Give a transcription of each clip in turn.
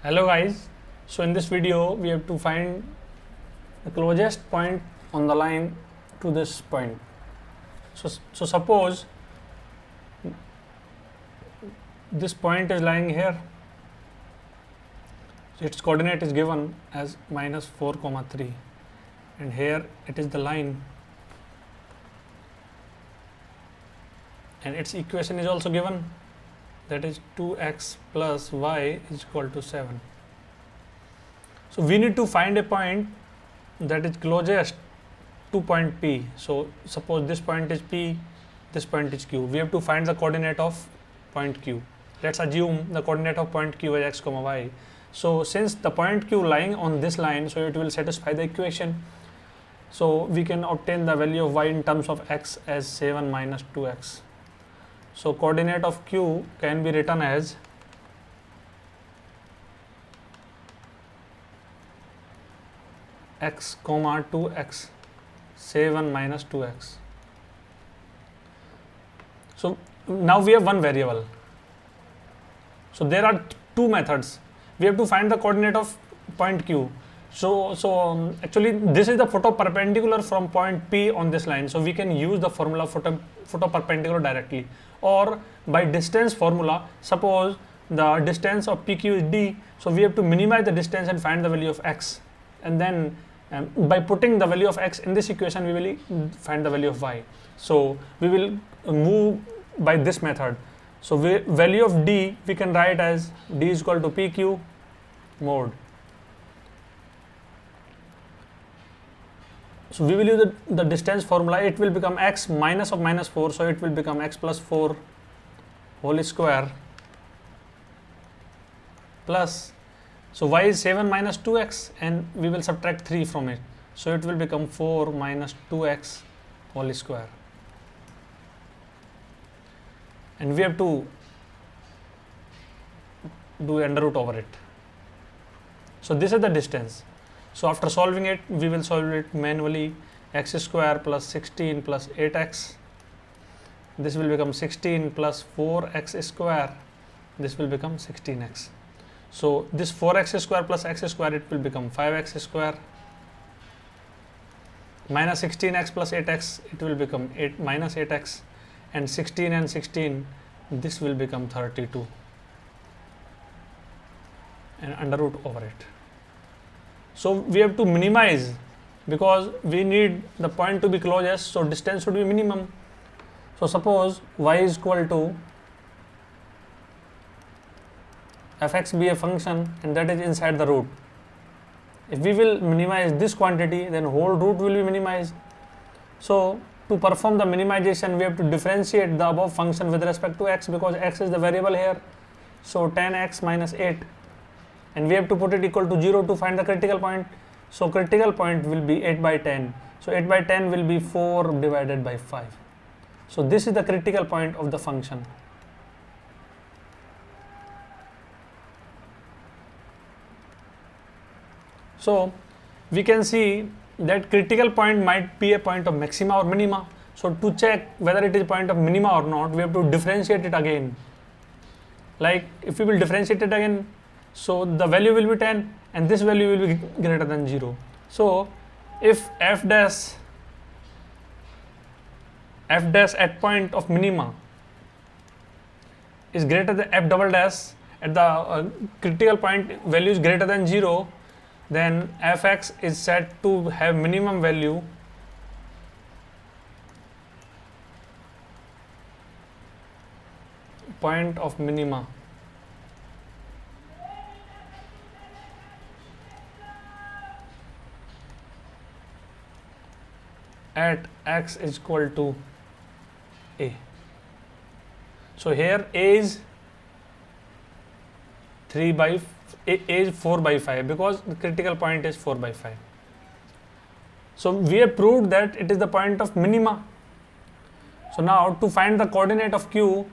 Hello guys, so in this video we have to find the closest point on the line to this point. So suppose this point is lying here, so its coordinate is given as -4, and here it is the line, and its equation is also given, that is 2x plus y is equal to 7. So we need to find a point that is closest to point P. So suppose this point is P, this point is Q. We have to find the coordinate of point Q. Let's assume the coordinate of point Q is x comma y. So since the point Q lying on this line, so it will satisfy the equation. So we can obtain the value of y in terms of x as 7 minus 2x. So coordinate of Q can be written as x comma 2x, 7 minus 2x. So now we have one variable. So there are two methods. We have to find the coordinate of point Q. So actually this is the photo perpendicular from point P on this line. So we can use the formula photo perpendicular directly, or by distance formula. Suppose the distance of PQ is d, so we have to minimize the distance and find the value of x, and then by putting the value of x in this equation we will find the value of y. So we will move by this method. So value of d we can write as d is equal to PQ mod. So we will use the distance formula. It will become x minus of -4, so it will become x plus 4 whole square plus, so y is 7 minus 2x, and we will subtract 3 from it, so it will become 4 minus 2x whole square, and we have to do under root over it. So this is the distance. So after solving it, we will solve it manually. X square plus 16 plus 8x, this will become 16 plus 4x square, this will become 16x. So this 4x square plus x square, it will become 5x square, minus 16x plus 8x, it will become 8 minus 8x, and 16 and 16, this will become 32, and under root over it. So we have to minimize, because we need the point to be closest, so distance should be minimum. So suppose y is equal to fx be a function, and that is inside the root. If we will minimize this quantity, then whole root will be minimized. So to perform the minimization, we have to differentiate the above function with respect to x, because x is the variable here. So 10x minus 8, and we have to put it equal to 0 to find the critical point. So critical point will be 8 by 10. So 8 by 10 will be 4 divided by 5. So this is the critical point of the function. So we can see that critical point might be a point of maxima or minima. So to check whether it is a point of minima or not, we have to differentiate it again. Like if we will differentiate it again, so the value will be 10, and this value will be greater than 0. So if f dash at point of minima is greater than f double dash at the critical point value is greater than 0, then fx is said to have minimum value point of minima at x is equal to a. So here a is 4 by 5, because the critical point is 4 by 5. So we have proved that it is the point of minima. So now to find the coordinate of q,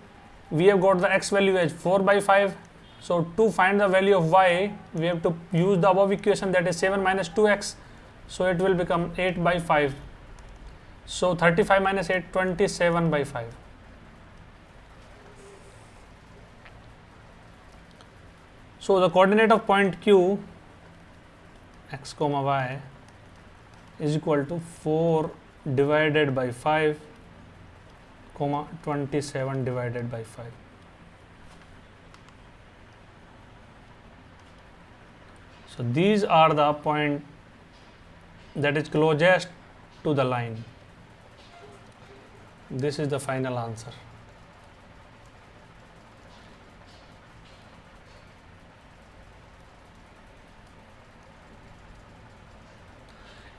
we have got the x value as 4 by 5. So to find the value of y, we have to use the above equation, that is 7 minus 2x. So it will become 8 by 5. So 35 minus 8, 27 by 5. So the coordinate of point Q, x comma y, is equal to 4 divided by 5 comma 27 divided by 5. So these are the point that is closest to the line. This is the final answer.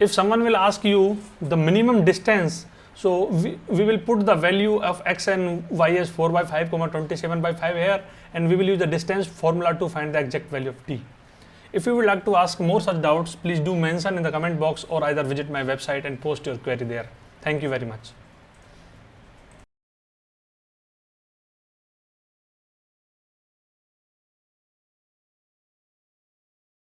If someone will ask you the minimum distance, so we will put the value of x and y as 4 by 5 comma 27 by 5 here, and we will use the distance formula to find the exact value of t. If you would like to ask more such doubts, please do mention in the comment box or either visit my website and post your query there. Thank you very much.